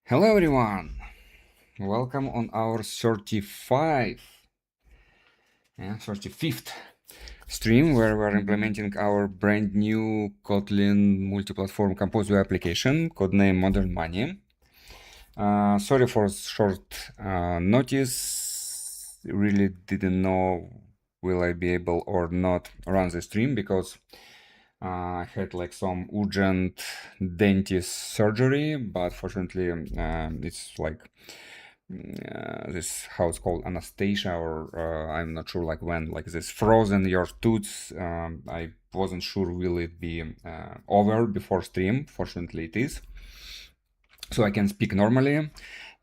Hello everyone, welcome on our 35th stream where we're implementing our brand new Kotlin multi-platform composed web application codename Modern Money. Sorry for short notice, really didn't know will I be able or not run the stream because I had like some urgent dentist surgery, but fortunately it's like this how it's called anesthesia, or I'm not sure like when, like this frozen your tooth. I wasn't sure will it be over before stream. Fortunately it is, so I can speak normally.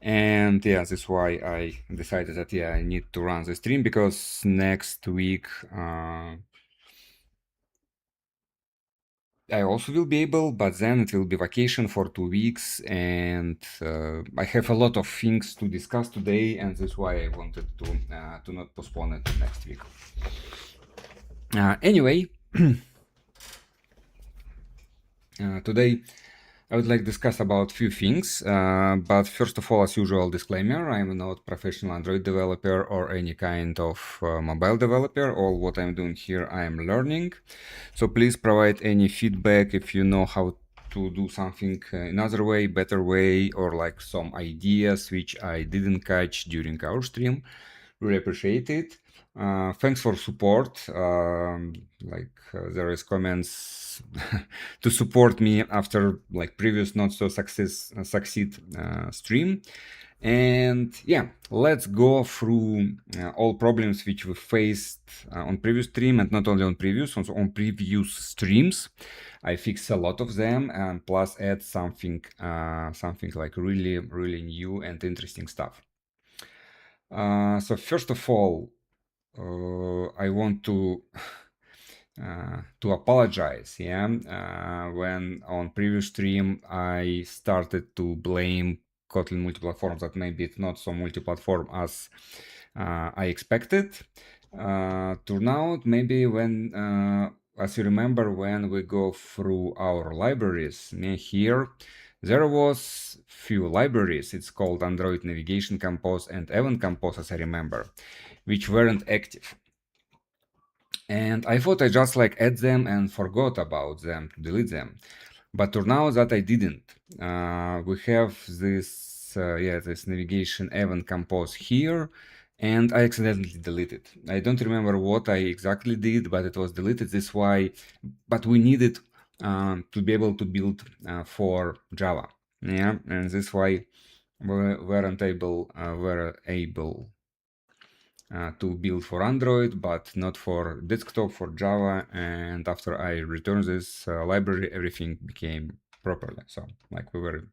And yeah, that's why I decided that I need to run the stream, because next week I also will be able, but then it will be vacation for 2 weeks, and I have a lot of things to discuss today, and that's why I wanted to not postpone it to next week. Anyway, today I would like to discuss about few things, but first of all, as usual, disclaimer, I'm not professional Android developer or any kind of mobile developer. All what I'm doing here, I am learning. So please provide any feedback if you know how to do something another way, better way, or like some ideas which I didn't catch during our stream. Really appreciate it. Thanks for support. There is comments to support me after like previous not so succeed stream. And yeah, let's go through all problems which we faced on previous stream, and not only on previous, also on previous streams. I fixed a lot of them, and plus add something like really new and interesting stuff. So first of all, I want to apologize. When on previous stream I started to blame Kotlin multiplatform that maybe it's not so multi-platform as I expected. Turn out maybe when, as you remember, when we go through our libraries here, there was few libraries. It's called Android Navigation Compose and Event Compose, as I remember, which weren't active. And I thought I just like add them and forgot about them, to delete them. But turn out that I didn't. We have this, this navigation event compose here, and I accidentally deleted. I don't remember what I exactly did, but it was deleted. This why, but we needed to be able to build for Java. Yeah, and this why we weren't able, to build for Android, but not for desktop, for Java. And after I returned this library, everything became properly. So like we were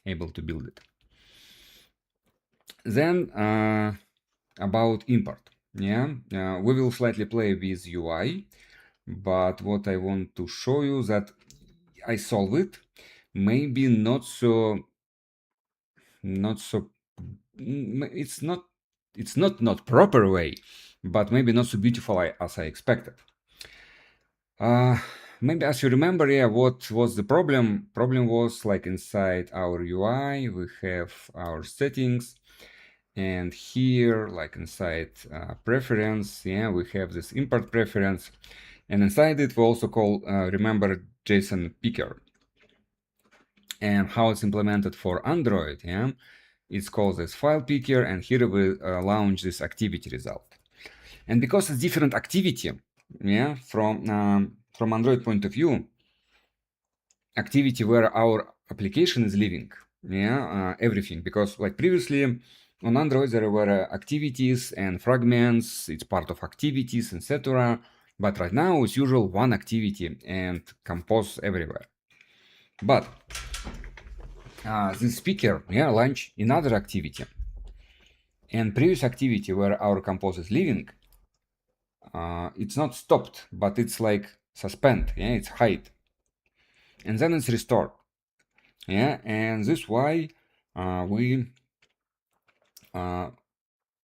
able to build it. Then about import. We will slightly play with UI, but what I want to show you that I solve it. Maybe not so. It's not proper way, but maybe not so beautiful as I expected. Maybe as you remember, what was the problem? Problem was like inside our UI, we have our settings, and here, like inside preference, we have this import preference, and inside it we also call remember JSON picker. And how it's implemented for Android, it's called this file picker, and here we launch this activity result. And because it's different activity, from Android point of view, activity where our application is living, everything. Because like previously on Android there were activities and fragments, it's part of activities, etc. But right now it's usual one activity and compose everywhere. But this speaker launch another activity, and previous activity where our compose is living, it's not stopped, but it's like suspend, it's hide, and then it's restored, and this why we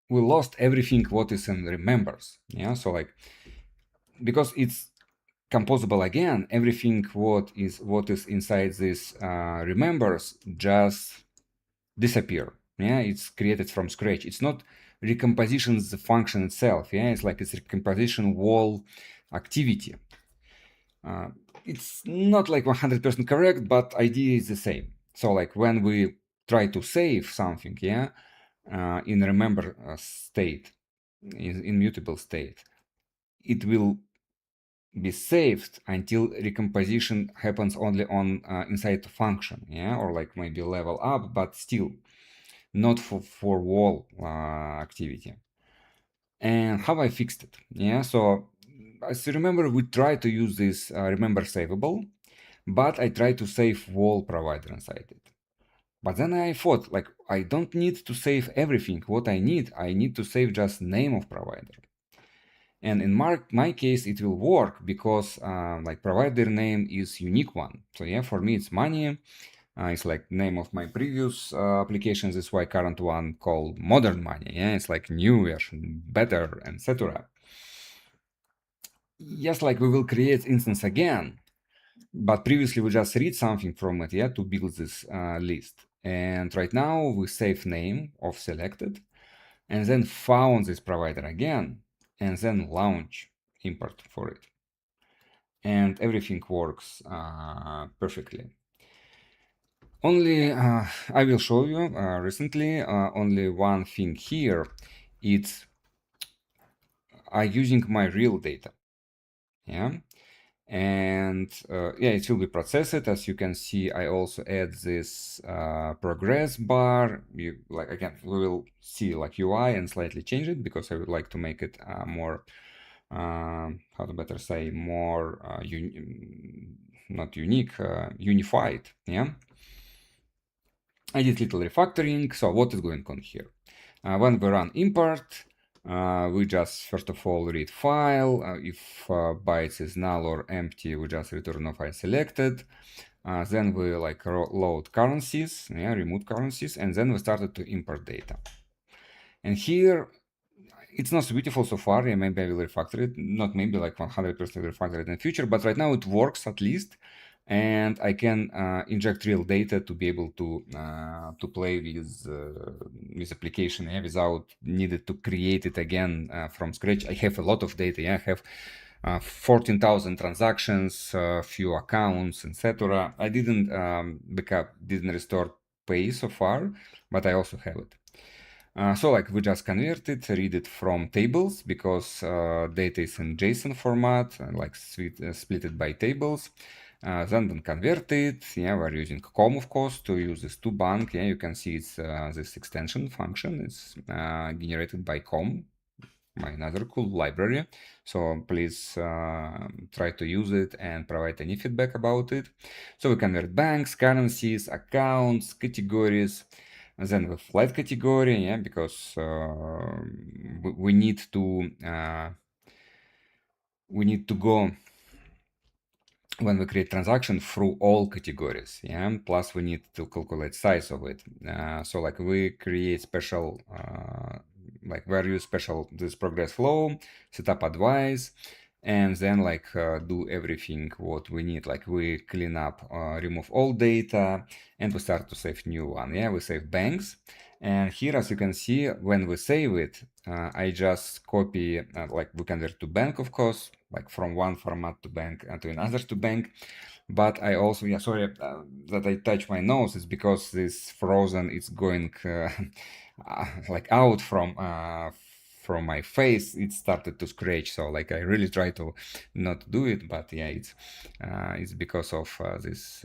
lost everything what is in remembers, so like because it's composable again, everything what is inside this remembers just disappear. Yeah, it's created from scratch. It's not recompositions the function itself. Yeah, it's like it's recomposition wall activity. It's not like 100% correct, but idea is the same. So like when we try to save something, yeah, in remember state, in immutable state, it will be saved until recomposition happens only on inside the function, yeah, or like maybe level up, but still not for wall activity. And how I fixed it, yeah. So as you remember, we tried to use this remember savable, but I tried to save wall provider inside it. But then I thought, like, I don't need to save everything. What I need to save just name of provider. And in my case, it will work because like provider name is unique one. So yeah, for me, it's money. It's like name of my previous applications. Is why current one called modern money. Yeah, it's like new version, better, etc. Yes, like we will create instance again, but previously we just read something from it, yeah, to build this list. And right now we save name of selected, and then found this provider again, and then launch import for it. And everything works perfectly. Only, I will show you recently, only one thing here, it's using my real data, yeah? And yeah, it will be processed. As you can see, I also add this progress bar. Like again, we will see like UI and slightly change it because I would like to make it more how to better say, more not unique, unified. Yeah, I did little refactoring. So what is going on here? When we run import, we just first of all read file. If bytes is null or empty, we just return no file selected. Then we like load currencies, yeah, remove currencies, and then we started to import data. And here, it's not so beautiful so far. Yeah, maybe I will refactor it. Not maybe like 100% refactor it in the future, but right now it works at least. And I can inject real data to be able to play with application, yeah, without needed to create it again from scratch. I have a lot of data. Yeah, I have 14,000 transactions, few accounts, etc. I didn't didn't restore pay so far, but I also have it. So like we just convert it, read it from tables because data is in JSON format, like split it by tables. Then convert it. Yeah, we're using COM of course to use this to bank. Yeah, you can see it's this extension function is generated by COM, my another cool library. So please try to use it and provide any feedback about it. So we convert banks, currencies, accounts, categories. And then the flight category, yeah, because we need to go when we create transaction through all categories, yeah. Plus we need to calculate size of it. So like we create special like various special this progress flow, setup advice, and then like do everything what we need. Like we clean up, remove all data, and we start to save new one. Yeah, we save banks. And here, as you can see, when we save it, I just copy, like we convert to bank, of course, like from one format to bank to another to bank. But I also, yeah, sorry that I touch my nose. It's because this frozen is going like out from my face. It started to scratch. So like I really try to not do it, but yeah, it's because of this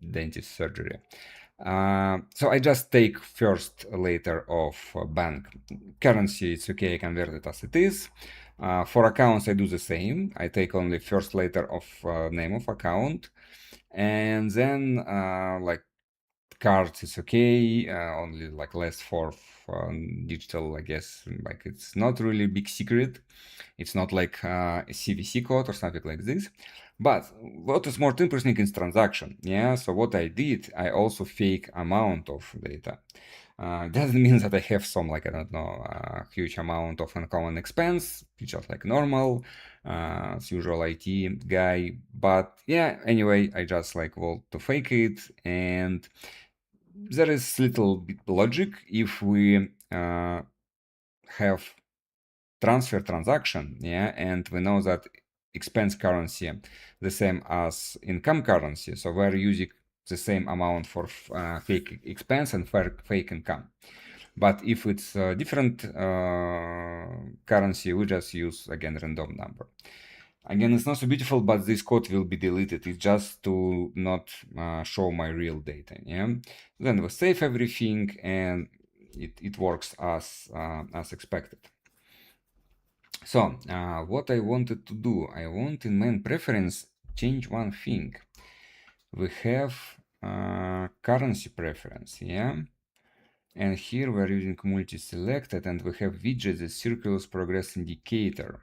dentist surgery. So I just take first letter of bank. Currency, it's okay, I convert it as it is. For accounts, I do the same. I take only first letter of name of account. And then like cards is okay, only like less for digital, I guess. Like it's not really big secret. It's not like a CVC code or something like this. But what is more interesting is transaction. Yeah, so what I did, I also fake amount of data. Doesn't mean that I have some, like, I don't know, huge amount of uncommon expense, just like normal, as usual IT guy. But yeah, anyway, I just like want to fake it. And there is little bit logic if we have transfer transaction, yeah, and we know that expense currency the same as income currency, so we're using the same amount for fake expense and for fake income. But if it's a different currency, we just use again random number. Again, it's not so beautiful, but this code will be deleted. It's just to not show my real data. Yeah. Then we save everything, and it works as expected. So what I wanted to do, I want in main preference change one thing. We have currency preference, yeah. And here we're using multi-selected, and we have widget, the circulus progress indicator.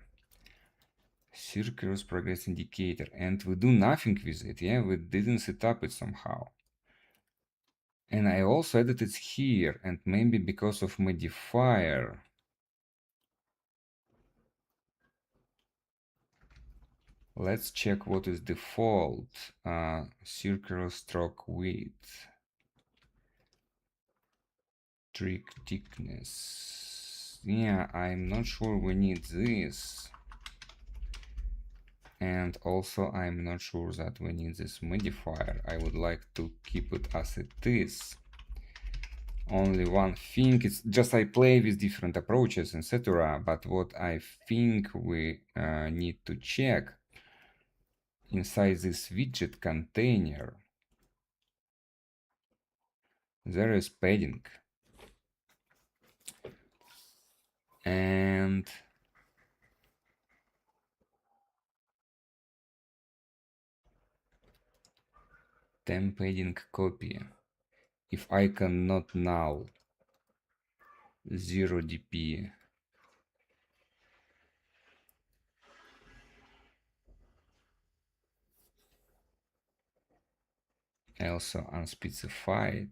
Circulus progress indicator, and we do nothing with it, yeah, we didn't set up it somehow. And I also added it here, and maybe because of modifier. Let's check what is default. Circular stroke width. Trick thickness. Yeah, I'm not sure we need this. And also I'm not sure that we need this modifier. I would like to keep it as it is. Only one thing, it's just I play with different approaches, etc. But what I think we need to check inside this widget container, there is padding. And temp padding copy. If icon not null, 0 dp. Also unspecified.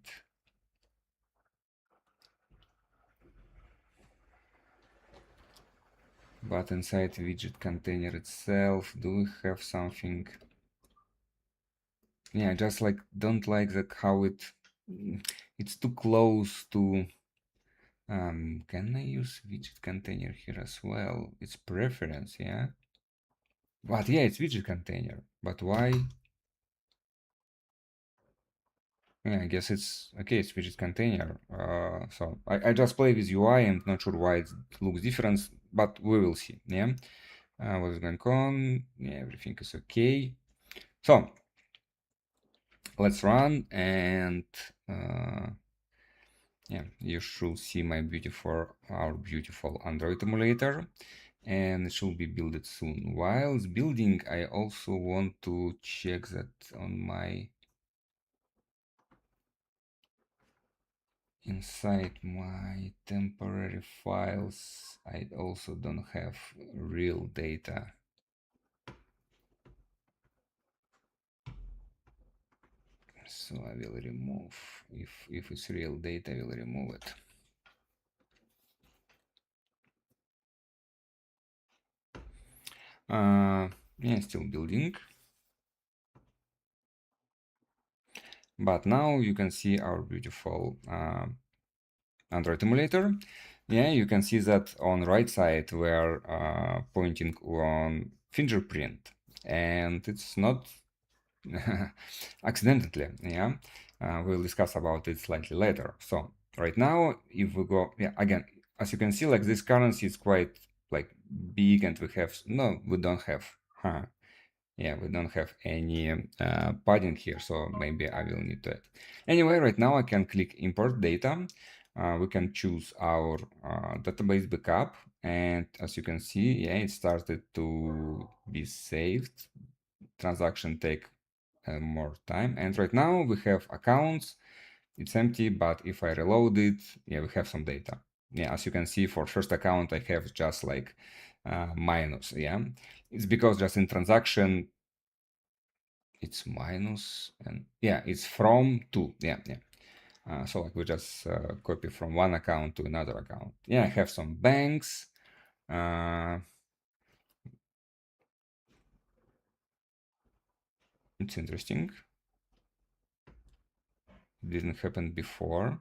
But inside widget container itself, do we have something? Yeah, just like don't like that how it's too close to. Can I use widget container here as well? It's preference, yeah. But yeah, it's widget container. But why? Yeah, I guess it's okay. It's widget container. So I just play with UI. I'm not sure why it looks different, but we will see. Yeah. What is going on? Yeah, everything is okay. So let's run, and yeah, you should see our beautiful Android emulator, and it should be built soon. While it's building, I also want to check that on my inside my temporary files I also don't have real data. So I will remove, if it's real data, I will remove it. Yeah, still building. But now you can see our beautiful Android emulator. Yeah, you can see that on right side we're pointing on fingerprint, and it's not accidentally. Yeah, we'll discuss about it slightly later. So right now, if we go, yeah, again, as you can see, like this currency is quite like big, and we don't have, yeah, we don't have any padding here, so maybe I will need to add. Anyway, right now I can click import data. We can choose our database backup, and as you can see, yeah, it started to be saved. Transaction take more time, and right now we have accounts. It's empty, but if I reload it, yeah, we have some data. Yeah, as you can see, for first account I have just like minus. Yeah, it's because just in transaction it's minus, and yeah, it's from to. Yeah. So like we just copy from one account to another account. Yeah, I have some banks. It's interesting. didn't happen before.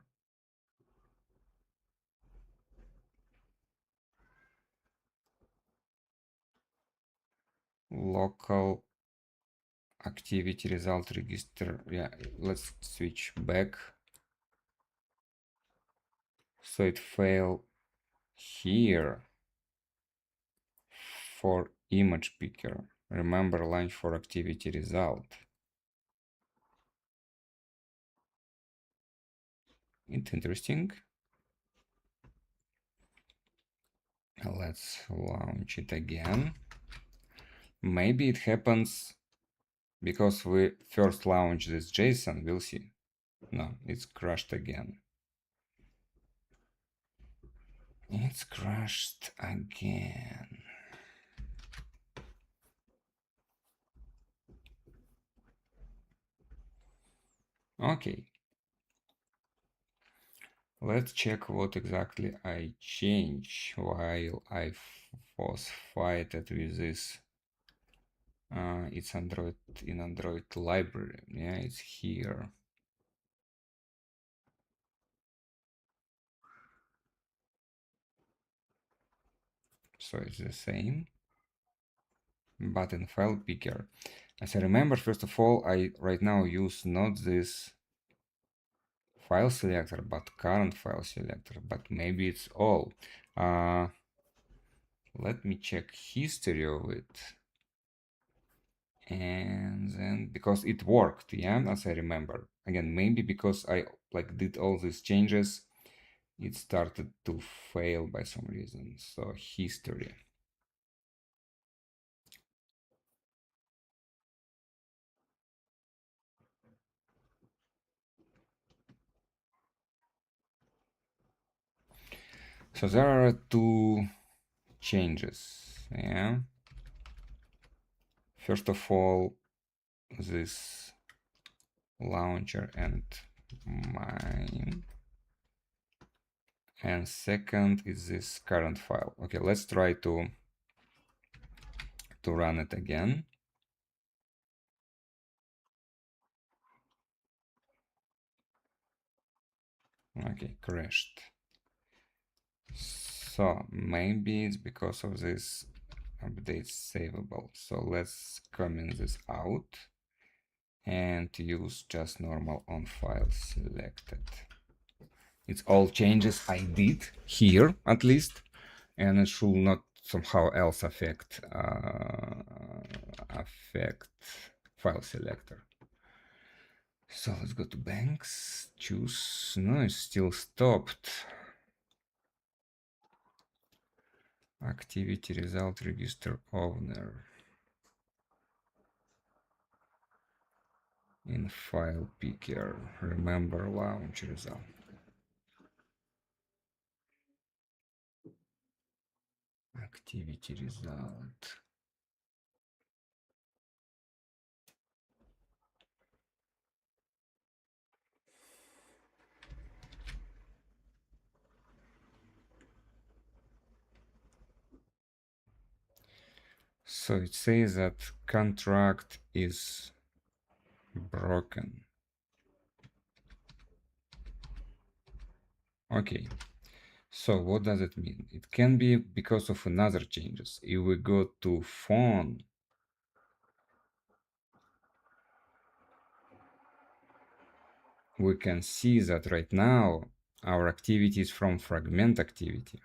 Local activity result register. Yeah, let's switch back. So it failed here for image picker. Remember launch for activity result. It's interesting. Let's launch it again. Maybe it happens because we first launched this JSON. We'll see. No, it's crashed again. It's crashed again. Okay. Let's check what exactly I changed while I was fighting with this. It's Android in Android library. Yeah, it's here. So it's the same. Button file picker. As I remember, first of all, I right now use not this file selector, but current file selector. But maybe it's all. Let me check history of it. And then because it worked, yeah, as I remember. Again, maybe because I did all these changes, it started to fail by some reason. So history. So there are two changes, yeah. First of all, this launcher and mine. And second is this current file. Okay, let's try to run it again. Okay, crashed. So maybe it's because of this update savable. So let's comment this out and use just normal on file selected. It's all changes I did here at least, and it should not somehow else affect file selector. So let's go to banks, choose. No, it's still stopped. Activity result register owner. In file picker, remember launch result. Activity result. So it says that contract is broken. Okay, so what does it mean? It can be because of another changes. If we go to phone, we can see that right now our activity is from fragment activity.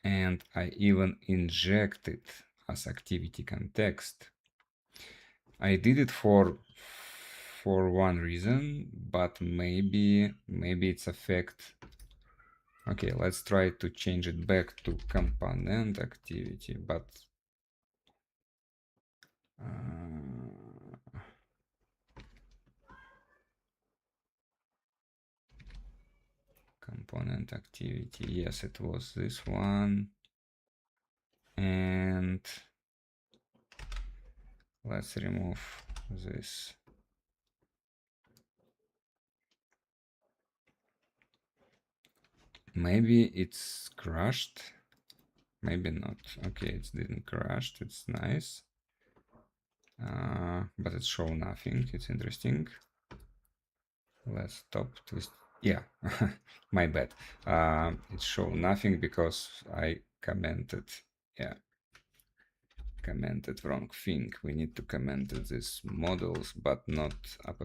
And I even inject it as activity context. I did it for one reason, but maybe it's affect. Okay, let's try to change it back to component activity, but component activity. Yes, it was this one. And let's remove this. Maybe it's crashed. Maybe not. Okay, it didn't crash. It's nice. But it shows nothing. It's interesting. Let's stop twist. Yeah, my bad. It showed nothing because I commented. Yeah, commented wrong thing. We need to comment these models, but not app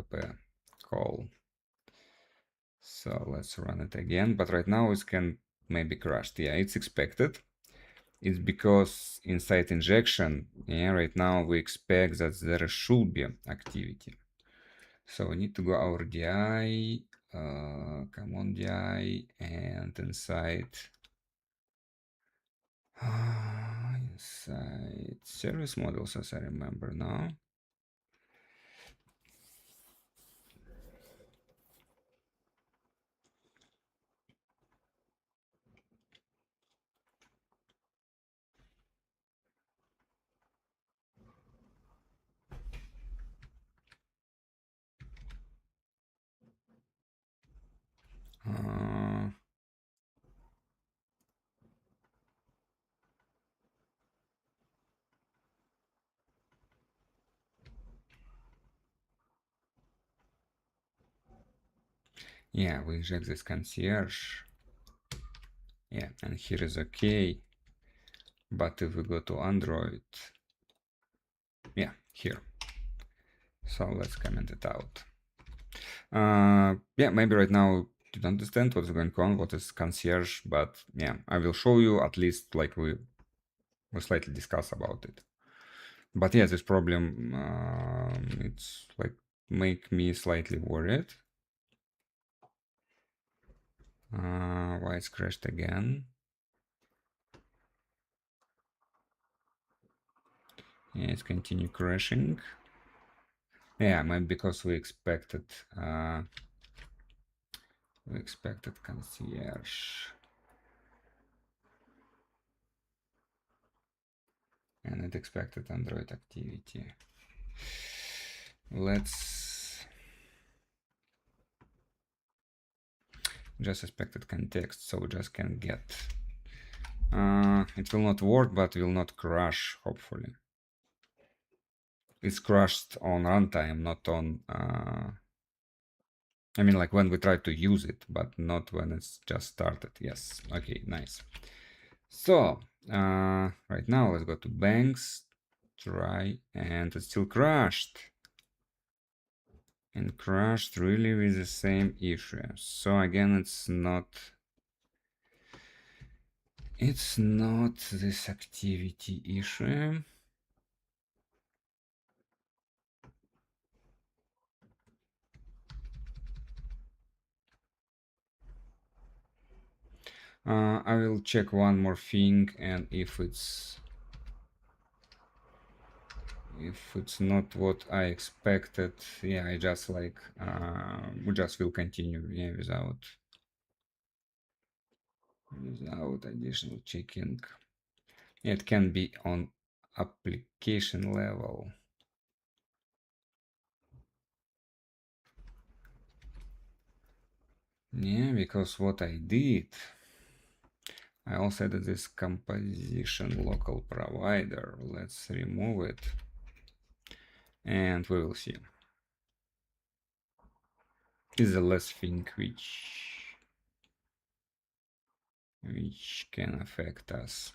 call. So let's run it again. But right now it can maybe crashed. Yeah, it's expected. It's because inside injection, yeah, right now we expect that there should be activity. So we need to go our DI, come on DI, and inside inside service models, as I remember now. Uh, yeah, we inject this concierge. Yeah, and here is okay. But if we go to Android, yeah, here. So let's comment it out. Yeah, maybe right now you don't understand what's going on, what is concierge, but yeah, I will show you at least like we slightly discuss about it. But yeah, this problem, it's like make me slightly worried. Why it's crashed again? Yeah, it's continue crashing. Yeah, maybe because we expected concierge. And it expected Android activity. Let's just expected context, so we just can get. It will not work, but will not crash, hopefully. It's crashed on runtime, not on. I mean, like when we try to use it, but not when it's just started. Yes. Okay, nice. So, right now, let's go to banks, try, and it still crashed. And crashed really with the same issue. So again, it's not this activity issue. I will check one more thing, and if it's not what I expected, yeah, I just like we just will continue, yeah, without additional checking. It can be on application level. Yeah, because what I did, I also added this composition local provider. Let's remove it, and we will see. This is the last thing which can affect us.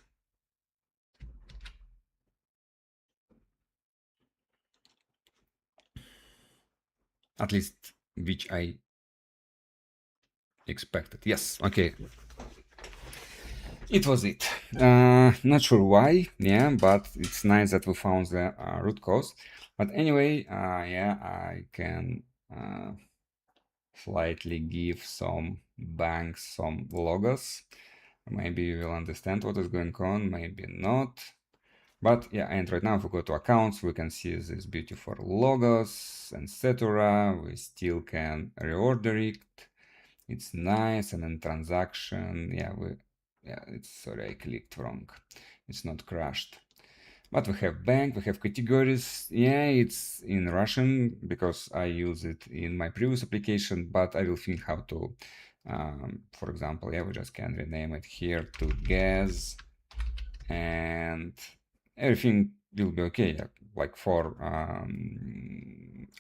At least which I expected. Yes, okay. It was it. Not sure why, yeah, but it's nice that we found the root cause. But anyway, yeah, I can slightly give some banks some logos. Maybe you will understand what is going on, maybe not. But yeah, and right now if we go to accounts, we can see this beautiful logos, etc. We still can reorder it. It's nice. And then transaction, yeah, it's sorry, I clicked wrong. It's not crashed. But we have bank, we have categories. Yeah, it's in Russian because I use it in my previous application, but I will think how to, for example, yeah, we just can rename it here to gas, and everything will be okay. Like for,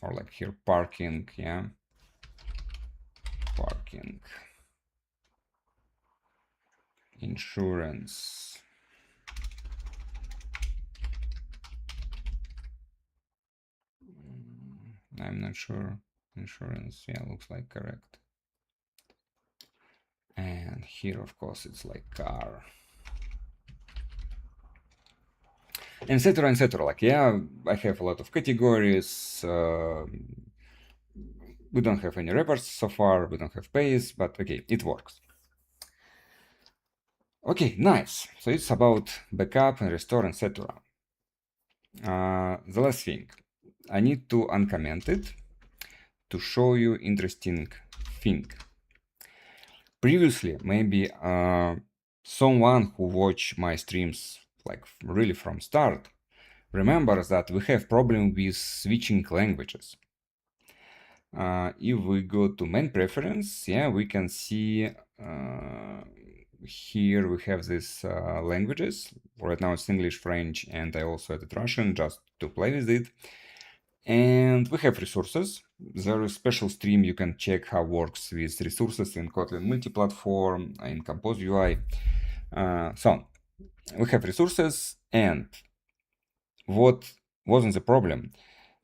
or like here parking, yeah. Parking. Insurance. I'm not sure. Insurance, yeah, looks like correct. And here, of course, it's like car. Etc. etc. Like, yeah, I have a lot of categories. We don't have any wrappers so far. We don't have pays, but okay, it works. Okay, nice. So it's about backup and restore, etc. The last thing, I need to uncomment it to show you interesting thing. Previously, maybe someone who watched my streams like really from start remembers that we have problem with switching languages. If we go to main preference, yeah, we can see here we have these languages. Right now it's English, French, and I also added Russian just to play with it. And we have resources. There is a special stream you can check how works with resources in Kotlin Multiplatform, in Compose UI. So we have resources, and what wasn't the problem?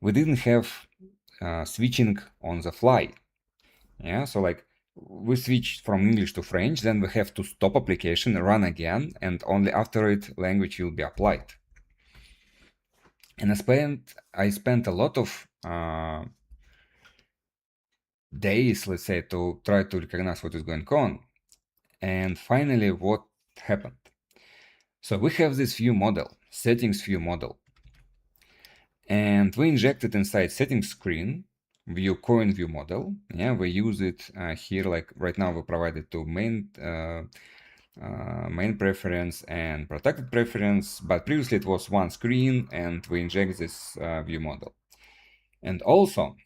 We didn't have switching on the fly. Yeah, so like we switched from English to French, then we have to stop application, run again, and only after it language will be applied. And I spent a lot of days, let's say, to try to recognize what is going on. And finally, what happened? So we have this view model, settings view model. And we injected inside settings screen view coin view model. Yeah, we use it here, like right now we provide it to main preference and protected preference, but previously it was one screen, and we inject this view model. And also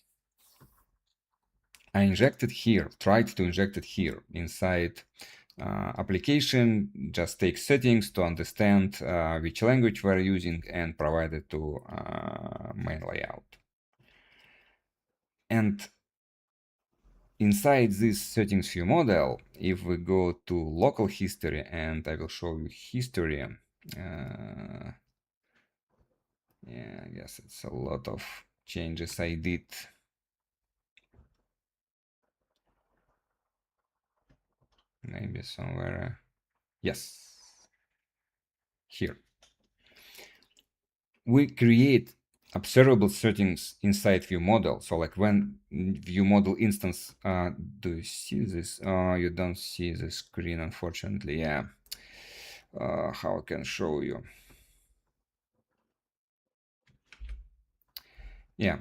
I injected here, tried to inject it here inside application, just take settings to understand which language we're using and provide it to main layout. And inside this settings view model, if we go to local history, and I will show you history, yeah, I guess it's a lot of changes I did. Maybe somewhere, yes, here. We create observable settings inside view model. So like when view model instance, do you see this? You don't see the screen, unfortunately. Yeah. How I can show you? Yeah.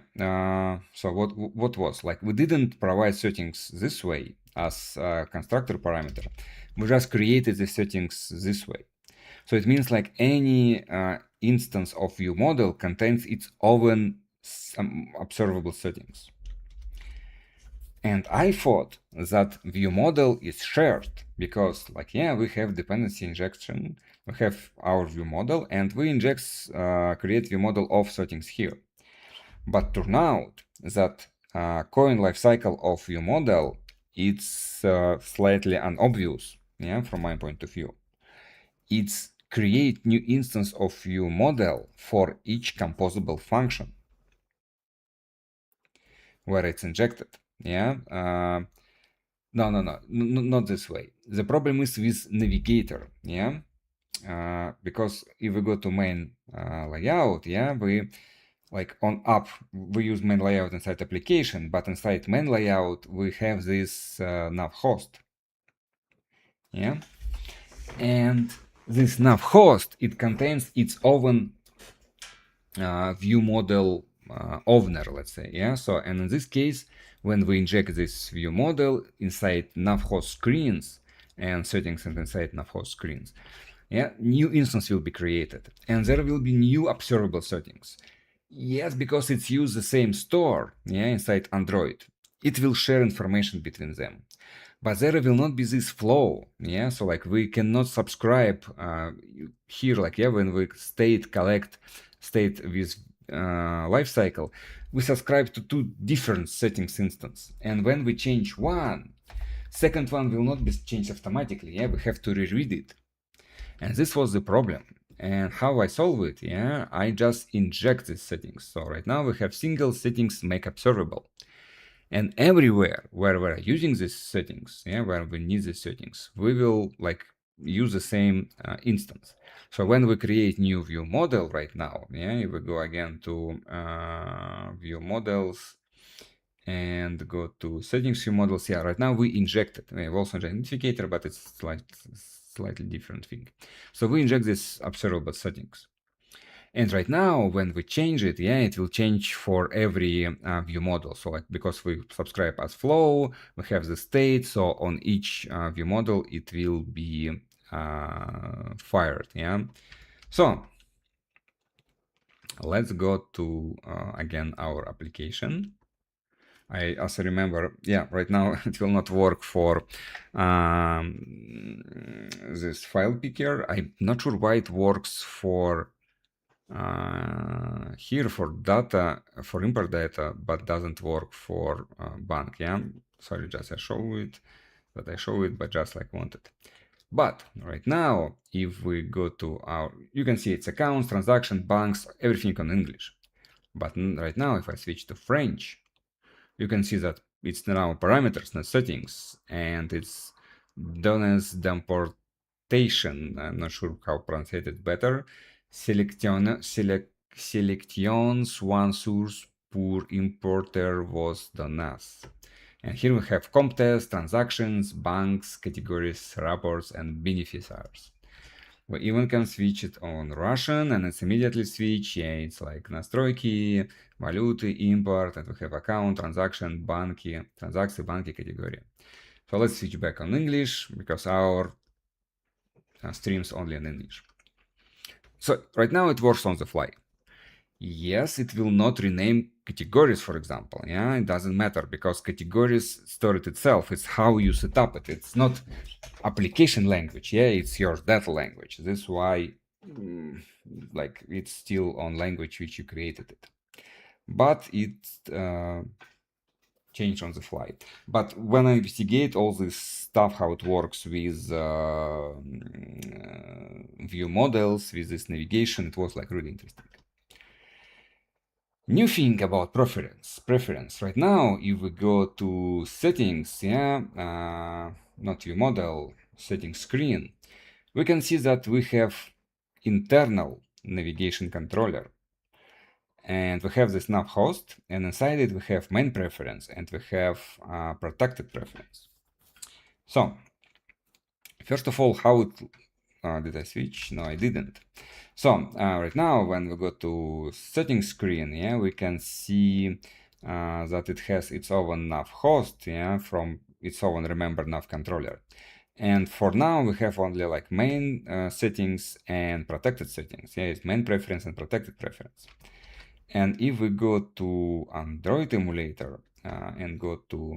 So what was like? We didn't provide settings this way as a constructor parameter. We just created the settings this way. So it means like any instance of view model contains its own observable settings. And I thought that view model is shared because, like, yeah, we have dependency injection, we have our view model, and we inject create view model of settings here. But turn out that coin lifecycle of view model it's slightly unobvious, yeah, from my point of view. It's create new instance of view model for each composable function where it's injected. Yeah. No, not this way. The problem is with navigator. Yeah. Because if we go to main layout, yeah, we like on app we use main layout inside application, but inside main layout we have this nav host. Yeah. And this nav host, it contains its own view model owner, let's say. Yeah. So, and in this case, when we inject this view model inside nav host screens and settings and inside nav host screens, yeah, new instance will be created, and there will be new observable settings. Yes, because it's used the same store, yeah, inside Android. It will share information between them. But there will not be this flow, yeah. So like we cannot subscribe here, like yeah, when we collect state with lifecycle, we subscribe to two different settings instances. And when we change one, second one will not be changed automatically. Yeah, we have to reread it. And this was the problem. And how I solve it? Yeah, I just inject these settings. So right now we have single settings make observable. And everywhere where we're using these settings, yeah, where we need these settings, we will like use the same instance. So when we create new view model right now, yeah, if we go again to view models and go to settings view models, yeah, right now we injected. We have also injected Authenticator, but it's slightly different thing. So we inject this observable settings. And right now, when we change it, yeah, it will change for every view model. So like, because we subscribe as flow, we have the state. So on each view model, it will be fired, yeah. So let's go to, again, our application. I also remember, yeah, right now it will not work for this file picker. I'm not sure why it works for here for data, for import data, but doesn't work for bank. Yeah, sorry, just I show it, but just like wanted. But right now, if we go to our, you can see it's accounts, transaction, banks, everything on English. But right now, if I switch to French, you can see that it's now parameters, not settings, and it's données d'importation. I'm not sure how to pronounce it better. Selections one source pour importer was données. And here we have comp test, transactions, banks, categories, reports, and beneficiaries. We even can switch it on Russian, and it's immediately switch. Yeah, it's like настройки, валюты, import, and we have account, transaction, банки, транзакции, банки, category. So let's switch back on English because our streams only in English. So right now it works on the fly. Yes, it will not rename categories, for example. Yeah, it doesn't matter because categories store it itself. It's how you set up it. It's not application language. Yeah, it's your data language. That's why, like, it's still on language which you created it. But it changed on the fly. But when I investigate all this stuff, how it works with view models, with this navigation, it was like really interesting. New thing about preference. Right now, if we go to settings, yeah, not view model, settings screen, we can see that we have internal navigation controller. And we have this nav host, and inside it we have main preference, and we have protected preference. So, first of all, how it did I switch? No, I didn't. So right now, when we go to settings screen, yeah, we can see that it has its own nav host, yeah, from its own remember nav controller. And for now, we have only like main settings and protected settings. Yeah, it's main preference and protected preference. And if we go to Android emulator and go to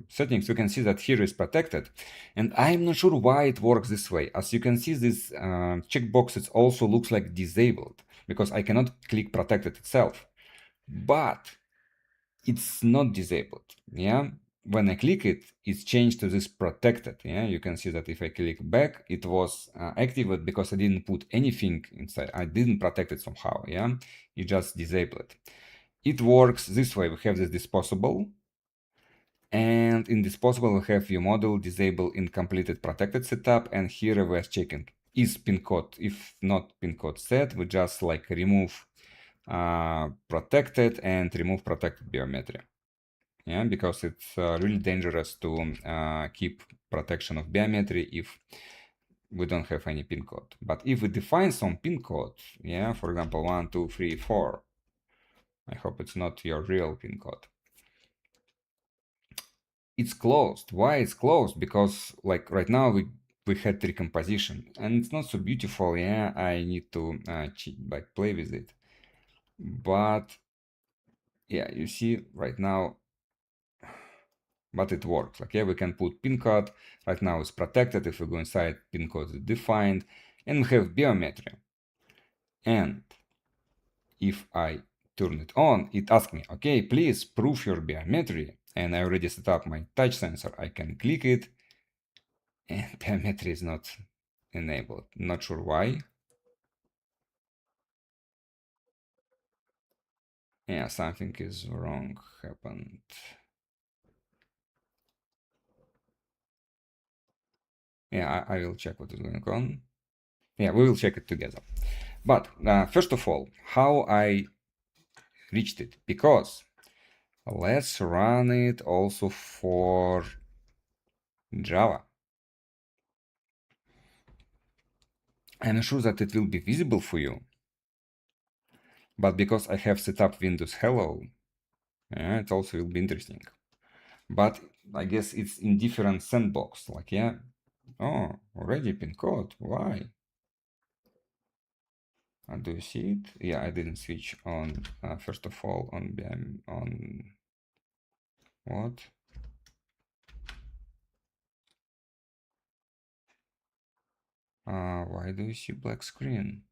settings, you can see that here is protected. And I'm not sure why it works this way. As you can see, this checkbox it also looks like disabled because I cannot click protected itself. But it's not disabled. Yeah. When I click it, it's changed to this protected. Yeah, you can see that if I click back, it was activated because I didn't put anything inside. I didn't protect it somehow. Yeah, you just disable it. It works this way. We have this disposable, and in disposable we have view model disable incompleted protected setup, and here we're checking is pin code. If not pin code set, we just like remove protected and remove protected biometry. Yeah, because it's really dangerous to keep protection of biometry if we don't have any pin code. But if we define some pin code, yeah, for example, 1, 2, 3, 4, I hope it's not your real pin code. It's closed. Why it's closed? Because like right now we had recomposition and it's not so beautiful. Yeah, I need to like play with it. But yeah, you see right now. But it works. Like, yeah, we can put pin code. Right now it's protected. If we go inside, pin code is defined. And we have biometry. And if I turn it on, it asks me, okay, please prove your biometry. And I already set up my touch sensor. I can click it, and biometry is not enabled. Not sure why. Yeah, something is wrong happened. Yeah, I will check what is going on. Yeah, we will check it together. But first of all, how I reached it, because let's run it also for Java. I'm sure that it will be visible for you, but because I have set up Windows Hello, yeah, it also will be interesting. But I guess it's in different sandbox, like, yeah, oh, already pin code, why? Do you see it? Yeah, I didn't switch on, first of all, on what? Why do you see black screen?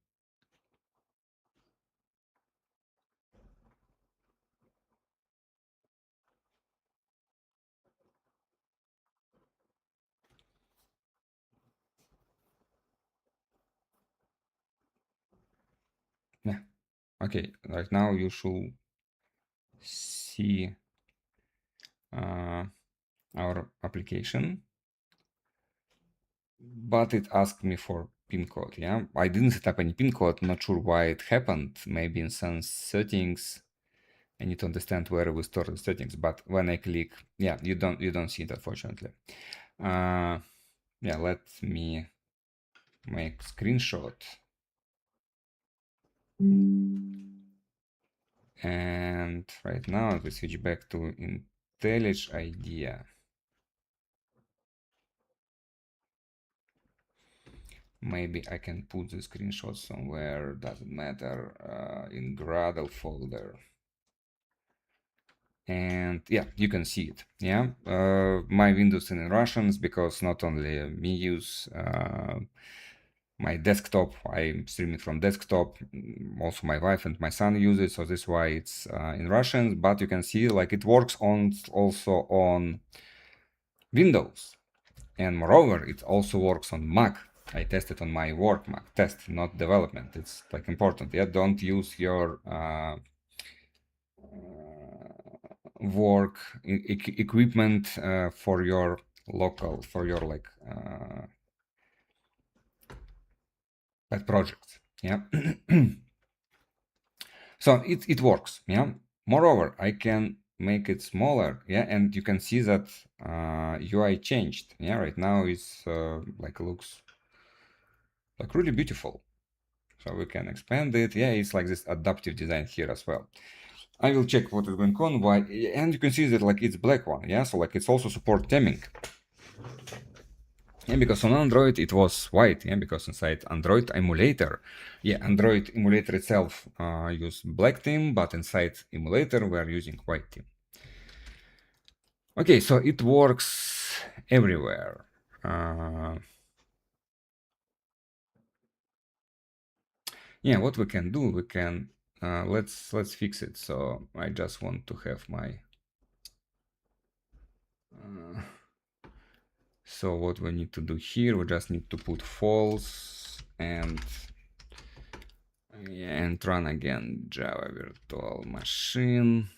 Yeah, okay, right now you should see our application, but it asked me for pin code. Yeah, I didn't set up any pin code, not sure why it happened. Maybe in some settings I need to understand where we store the settings, but when I click, yeah, you don't see it, unfortunately. Yeah, let me make screenshot. And right now we switch back to IntelliJ IDEA. Maybe I can put the screenshot somewhere, doesn't matter, in Gradle folder. And yeah, you can see it. Yeah, my Windows in Russians, because not only me use my desktop, I stream it from desktop. Also my wife and my son use it, so this is why it's in Russian. But you can see like it works on also on Windows, and moreover, it also works on Mac. I tested on my work Mac, test, not development. It's like important. Yeah, don't use your work equipment for your local, for your like pet projects. Yeah. So it works. Yeah. Moreover, I can make it smaller. Yeah, and you can see that UI changed. Yeah, right now it's like looks like really beautiful. So we can expand it. Yeah, it's like this adaptive design here as well. I will check what is going on, why, and you can see that like it's black one. Yeah, so like it's also support theming. Yeah, because on Android it was white. Yeah, because inside Android emulator, yeah, Android emulator itself use black theme, but inside emulator we are using white theme. Okay, so it works everywhere. Yeah, what we can do, we can let's fix it. So I just want to have my so what we need to do here, we just need to put false and run again Java virtual machine.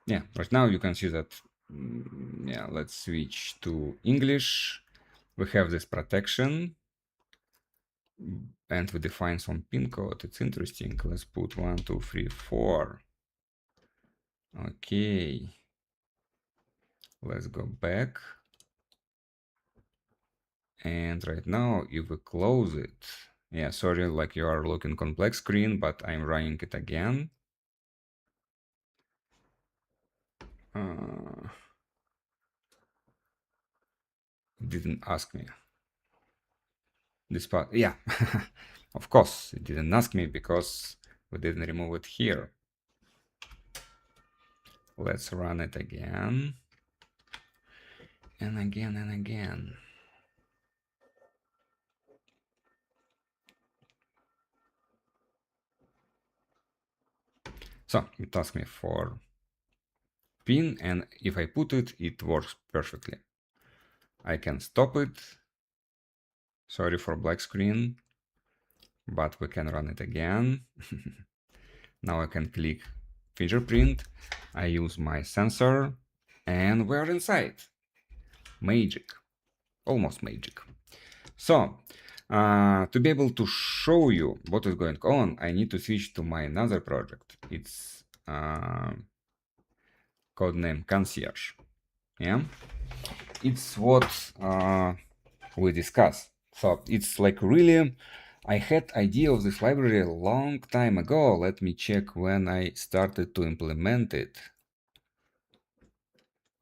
Yeah, right now you can see that. Yeah, let's switch to English. We have this protection and we define some pin code. It's interesting. Let's put 1 2 3 4. Okay, let's go back. And right now, if we close it, yeah, sorry, like you are looking complex screen, but I'm running it again. It didn't ask me. This part, yeah, of course, it didn't ask me because we didn't remove it here. Let's run it again. And again and again. So it asks me for pin, and if I put it, it works perfectly. I can stop it. Sorry for black screen, but we can run it again. Now I can click fingerprint. I use my sensor, and we're inside. Magic, almost magic. So, to be able to show you what is going on, I need to switch to my another project. It's codename Koncierge. Yeah, it's what we discuss. So it's like really, I had idea of this library a long time ago. Let me check when I started to implement it.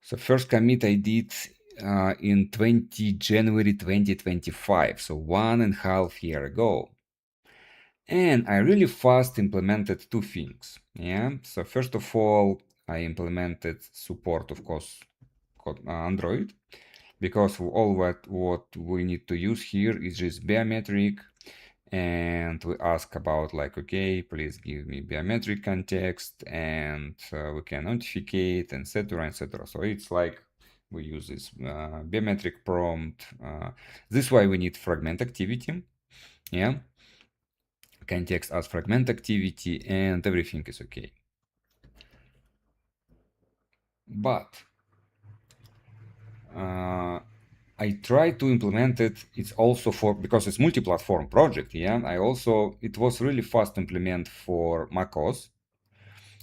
So first commit I did in January 2025, so 1.5 years ago. And I really fast implemented two things. Yeah. So first of all, I implemented support, of course, Android, because all what we need to use here is just biometric, and we ask about like, okay, please give me biometric context, and we can authenticate, etc., etc. So it's like we use this biometric prompt. This is why we need fragment activity. Yeah, context as fragment activity, and everything is okay. But I try to implement it. It's also for, because it's multi-platform project. Yeah, it was really fast to implement for macOS.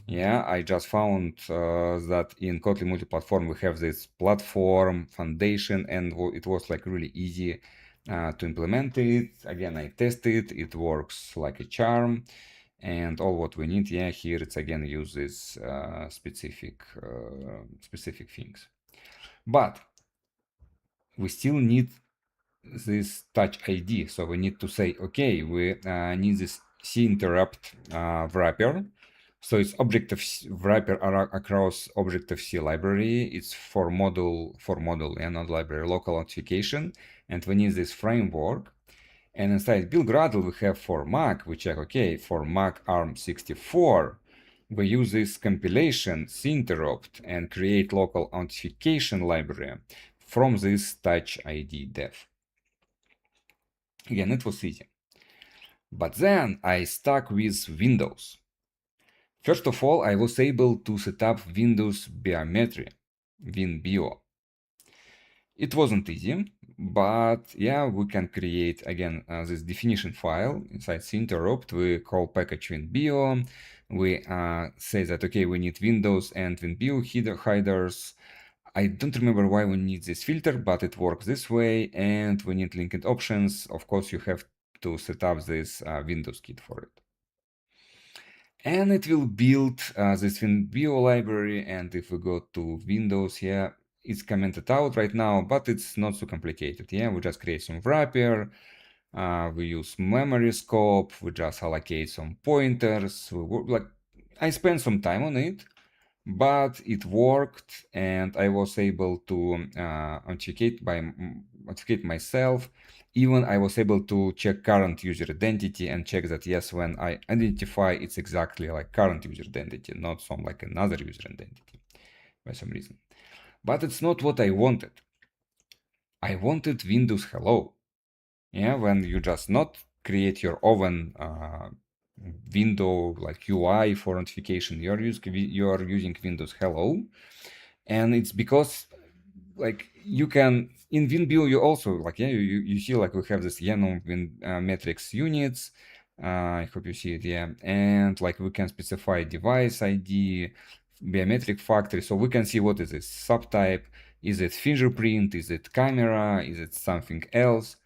Yeah, I just found that in Kotlin Multiplatform we have this platform foundation, and it was like really easy to implement it. Again, I tested it works like a charm, and all what we need, yeah, here it's again uses specific things, but we still need this touch ID. So we need to say, okay, we need this C-interopt wrapper. So it's Objective-C wrapper across Objective-C library. It's for model, and not library, local authentication. And we need this framework. And inside build Gradle, we have for Mac, we check, okay, for Mac ARM64, we use this compilation C-interopt and create local authentication library from this touch ID dev. Again, it was easy. But then I stuck with Windows. First of all, I was able to set up Windows biometry, WinBio. It wasn't easy, but yeah, we can create again this definition file inside C-interopt. We call package WinBio. We say that, okay, we need Windows and WinBio hiders. I don't remember why we need this filter, but it works this way. And we need linked options. Of course, you have to set up this Windows kit for it. And it will build this WinBio library. And if we go to Windows here, it's commented out right now, but it's not so complicated. Yeah, we just create some wrapper. We use memory scope. We just allocate some pointers. I spent some time on it, but it worked, and I was able to authenticate myself. Even I was able to check current user identity and check that yes, when I identify, it's exactly like current user identity, not some like another user identity by some reason. But it's not what I wanted. I wanted Windows Hello. Yeah, when you just not create your own window like UI for authentication, you're using Windows Hello, and it's because like you can in WinBio you also like you see like we have this enum metrics units. I hope you see it, yeah, and like we can specify device ID, biometric factory, so we can see what is this subtype. Is it fingerprint? Is it camera? Is it something else?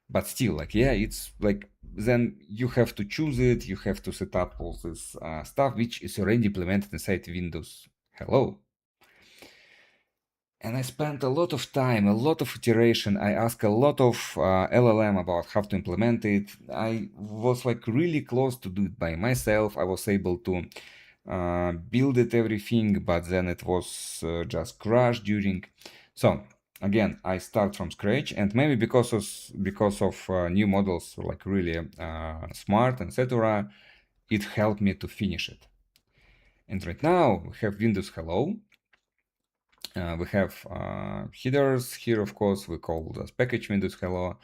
But still, like, yeah, it's like then you have to choose it. You have to set up all this stuff, which is already implemented inside Windows Hello. And I spent a lot of time, a lot of iteration. I asked a lot of LLM about how to implement it. I was like really close to do it by myself. I was able to build it everything, but then it was just crashed during. So again, I start from scratch, and maybe because of new models like really smart, etc., it helped me to finish it. And right now we have Windows Hello. We have headers here, of course. We call this package Windows Hello.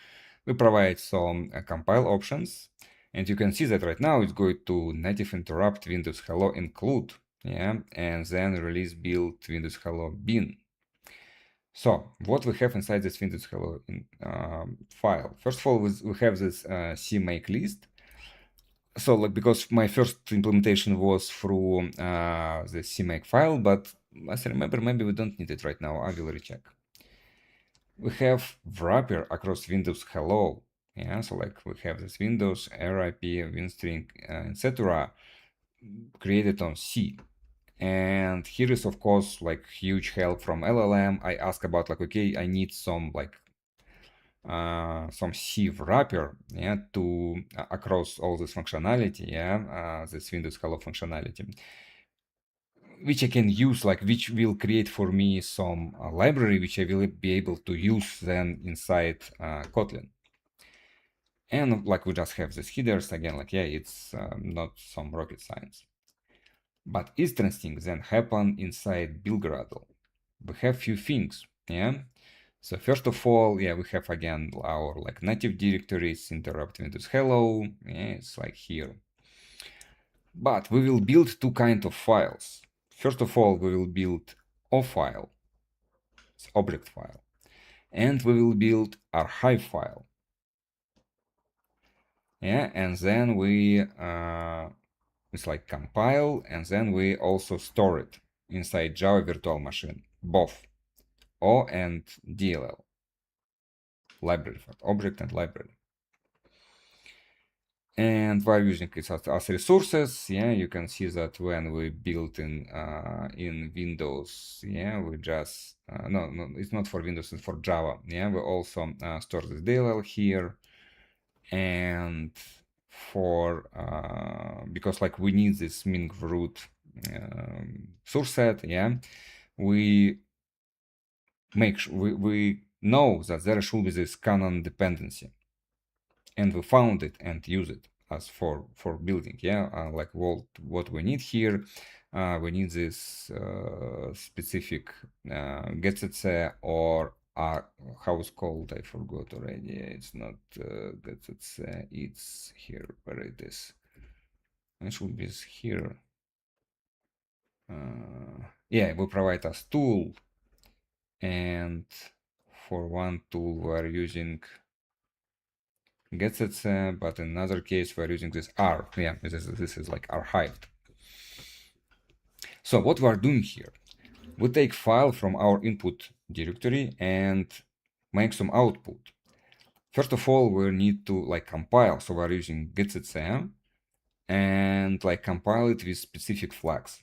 We provide some compile options. And you can see that right now it's going to native interrupt Windows Hello include, yeah, and then release build Windows Hello bin. So what we have inside this Windows Hello file? First of all, we have this CMake list. So like, because my first implementation was through the CMake file, but as I remember, maybe we don't need it right now. I will recheck. We have wrapper across Windows Hello. Yeah, so like we have this Windows, RIP, WinString, etc. created on C. And here is, of course, like huge help from LLM. I ask about like, okay, I need some like some C wrapper, yeah, to across all this functionality, yeah, this Windows Hello functionality, which I can use, like which will create for me some library which I will be able to use then inside Kotlin. And like we just have these headers again, like yeah, it's not some rocket science. But interesting then happen inside Belgradle. We have few things, yeah. So first of all, yeah, we have again our like native directories, interrupt Windows Hello, yeah, it's like here. But we will build two kinds of files. First of all, we will build O file, it's object file, and we will build archive file. Yeah, and then we it's like compile, and then we also store it inside Java virtual machine, both O and DLL, library, object and library. And while using it as resources, yeah, you can see that when we build in Windows, yeah, we just no, it's not for Windows, it's for Java. Yeah, we also store this DLL here, and for because like we need this min root source set, yeah, we make we know that there should be this canon dependency, and we found it and use it as for building, yeah, like what we need here. We need this specific getCC or how it's called, I forgot already. It's not getCC, it's here, where it is. It should be here. Yeah, we provide us tool, and for one tool we're using getCC, but in another case we're using this R. Yeah, this is like archived. So what we're doing here, we take file from our input directory and make some output. First of all, we need to like compile. So we're using getCC and like compile it with specific flags.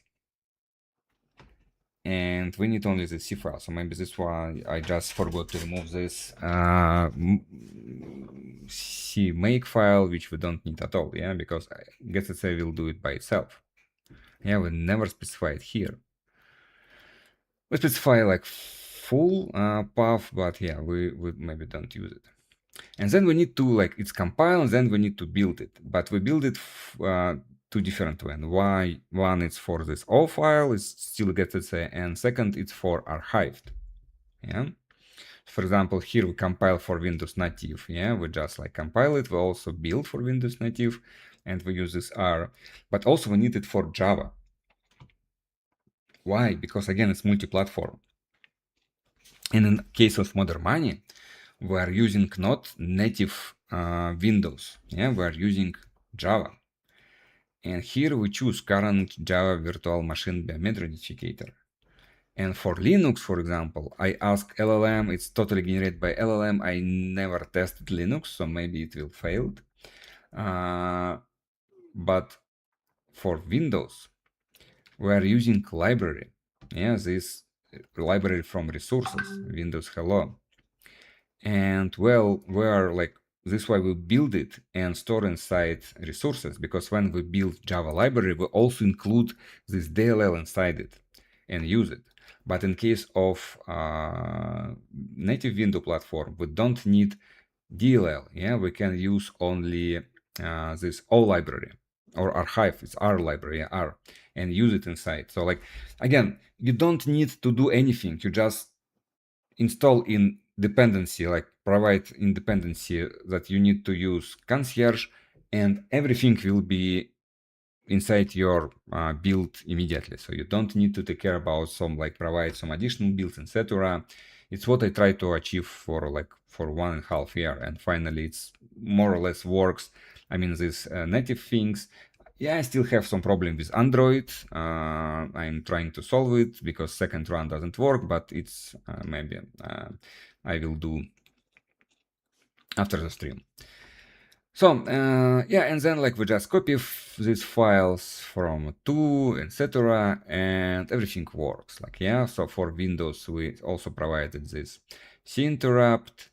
And we need only the C file. So maybe this one, I just forgot to remove this CMake file, which we don't need at all, yeah, because getCC will do it by itself. Yeah, we never specify it here. We specify like full path, but yeah, we maybe don't use it. And then we need to like it's compile, and then we need to build it. But we build it two different ways. Why? One is for this O file, it's still getCC, and second it's for archived. Yeah. For example, here we compile for Windows native. Yeah, we just like compile it. We also build for Windows native, and we use this R. But also we need it for Java. Why? Because again, it's multi-platform. And in case of Modern Money, we are using not native Windows. Yeah, we are using Java. And here we choose current Java virtual machine biometric identifier. And for Linux, for example, I ask LLM, it's totally generated by LLM. I never tested Linux, so maybe it will fail. But for Windows, we are using library. Yeah, this library from resources, Windows Hello. And well, we are like, this is why we build it and store inside resources, because when we build Java library, we also include this DLL inside it and use it. But in case of native Windows platform, we don't need DLL. Yeah, we can use only this O library or archive. It's R library, R. and use it inside. So like, again, you don't need to do anything. You just install in dependency, like provide in dependency that you need to use Koncierge, and everything will be inside your build immediately. So you don't need to take care about some, like provide some additional builds, etc. It's what I try to achieve for 1.5 years, and finally it's more or less works. I mean, these native things, yeah, I still have some problem with Android. I'm trying to solve it because second run doesn't work, but it's maybe I will do after the stream. So yeah, and then like we just copy these files from to, etc., and everything works. Like, yeah, so for Windows we also provided this C-interopt.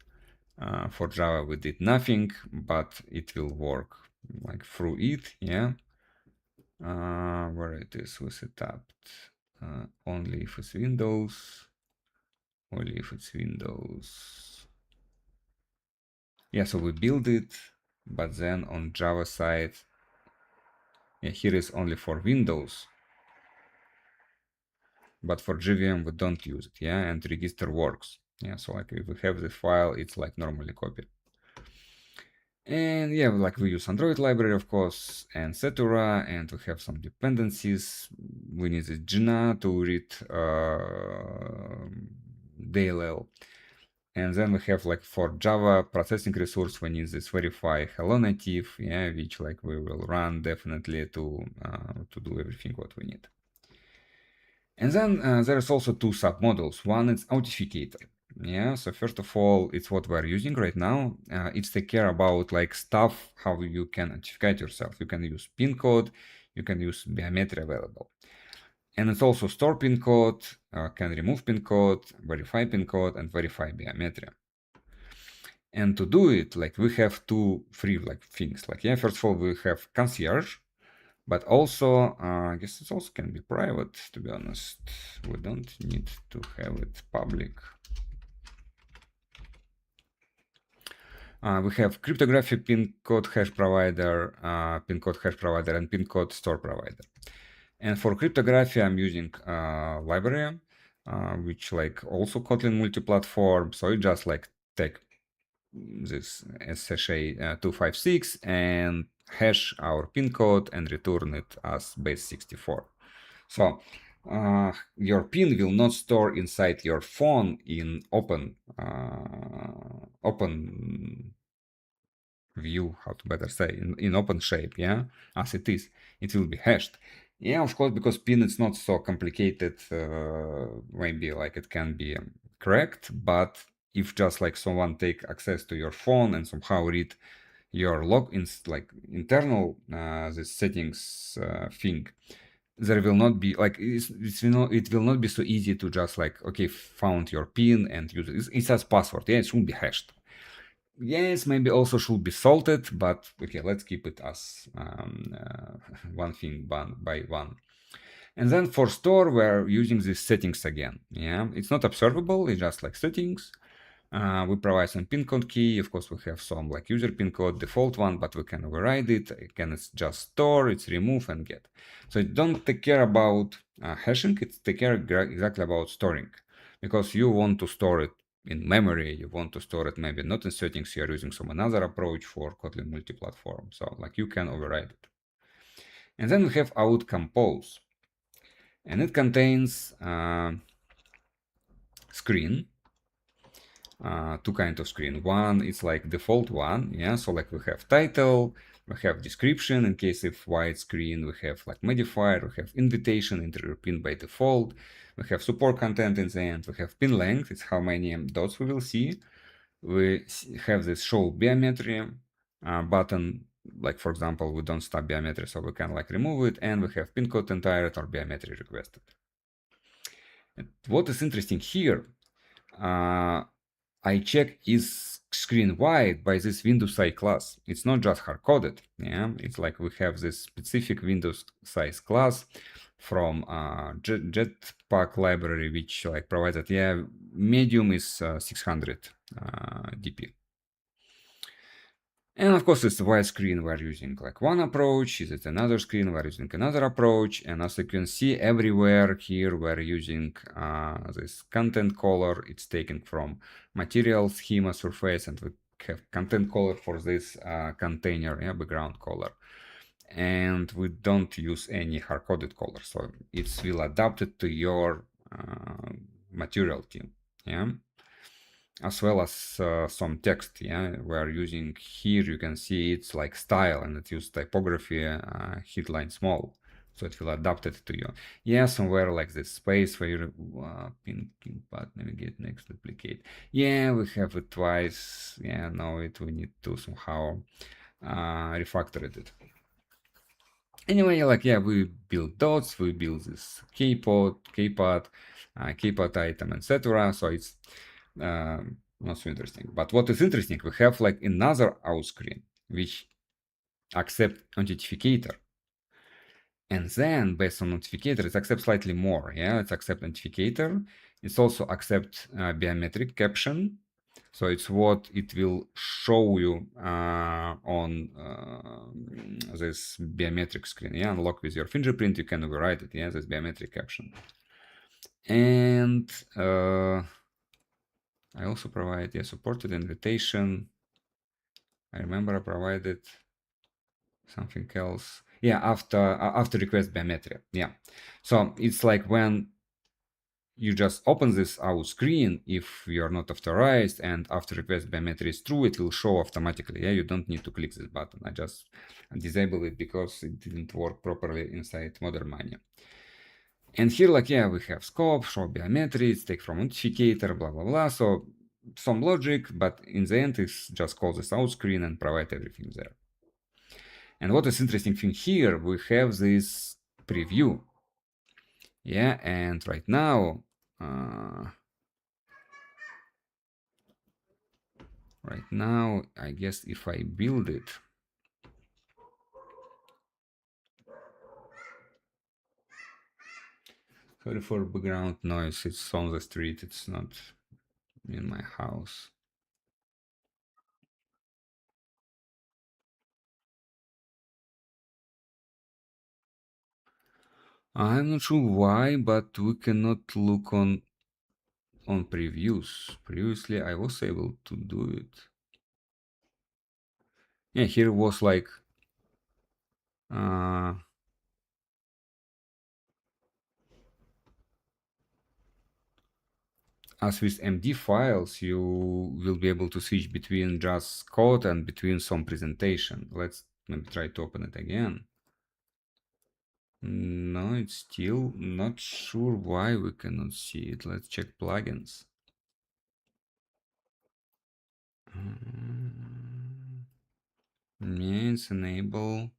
For Java we did nothing, but it will work like through it. Yeah, where it is with adapt only if it's Windows, only if it's Windows. Yeah, so we build it. But then on Java side, yeah, here is only for Windows. But for JVM, we don't use it, yeah, and register works. Yeah, so like if we have this file, it's like normally copied. And yeah, like we use Android library, of course, and etc. And we have some dependencies. We need the Gina to read DLL. And then we have like for Java processing resource, we need this verify hello native, yeah, which like we will run definitely to do everything what we need. And then there's also two submodels. One is Authenticator. Yeah, so first of all, it's what we're using right now. It's take care about like stuff, how you can authenticate yourself. You can use PIN code, you can use biometric available. And it's also store PIN code, can remove PIN code, verify PIN code, and verify biometric. And to do it, like we have three like things. Like, yeah, first of all, we have Koncierge, but also, I guess it also can be private, to be honest. We don't need to have it public. We have cryptography pin code hash provider, and pin code store provider. And for cryptography, I'm using library, which like also Kotlin Multiplatform. So you just like take this SHA 256 and hash our pin code and return it as base 64. So your pin will not store inside your phone in open view, how to better say, in open shape, yeah, as it is. It will be hashed. Yeah, of course, because pin is not so complicated, maybe like it can be cracked, but if just like someone take access to your phone and somehow read your logins, like internal this settings thing, there will not be like it will not be so easy to just like, okay, found your pin and use it. It's as password. Yeah, it should be hashed. Yes, maybe also should be salted, but okay, let's keep it as one thing by one. And then for store, we're using these settings again. Yeah, it's not observable, it's just like settings. We provide some pin code key. Of course, we have some like user pin code, default one, but we can override it. Again, it's just store, it's remove and get. So it don't take care about hashing, it's take care exactly about storing. Because you want to store it in memory, you want to store it maybe not in settings, you're using some another approach for Kotlin Multiplatform. So like you can override it. And then we have out compose. And it contains screen. Two kinds of screen. One is like default one, yeah. So like we have title, we have description in case if white screen, we have like modifier, we have invitation, enter pin by default, we have support content in the end, we have pin length, it's how many dots we will see. We have this show biometry button, like for example, we don't stop biometry, so we can like remove it, and we have pin code entered or biometry requested. And what is interesting here, I check is screen wide by this Windows size class. It's not just hard-coded, yeah. It's like we have this specific Windows size class from Jetpack library, which like provides that, yeah, medium is 600 dp. And of course, it's a wide screen. We're using like one approach. Is it another screen? We're using another approach. And as you can see, everywhere here, we're using this content color. It's taken from material, schema, surface, and we have content color for this container, background color. And we don't use any hard-coded color. So it's will adapted to your material team. Yeah. As well as some text. Yeah, we're using here, you can see it's like style, and it uses typography, headline small, so it will adapt it to you. Yeah, somewhere like this space where you pin path, navigate, next, duplicate. Yeah, we have it twice. Yeah, now we need to somehow refactor it. Anyway, like, yeah, we build dots, we build this keypad, keypad item, etc. So it's not so interesting. But what is interesting, we have like another out screen which accept Authenticator. And then based on Authenticator, it accepts slightly more. Yeah, it accept Authenticator. It's also accept biometric caption. So it's what it will show you on this biometric screen. Yeah, unlock with your fingerprint, you can override it. Yeah, this biometric caption. And I also provide supported invitation. I remember I provided something else. Yeah, after request biometric. Yeah, so it's like when you just open this out screen, if you are not authorized and after request biometric is true, it will show automatically. Yeah, you don't need to click this button. I just disable it because it didn't work properly inside Modern Money. And here, like, yeah, we have scope, show biometrics, take from Authenticator, blah, blah, blah. So some logic, but in the end, it's just call this out screen and provide everything there. And what is interesting thing here, we have this preview. Yeah, and right now, I guess if I build it, sorry for background noise, it's on the street, it's not in my house. I'm not sure why, but we cannot look on previews. Previously, I was able to do it. Yeah, here was like as with MD files, you will be able to switch between just code and between some presentation. Let's maybe try to open it again. No, it's still not sure why we cannot see it. Let's check plugins. Yeah, it's enable.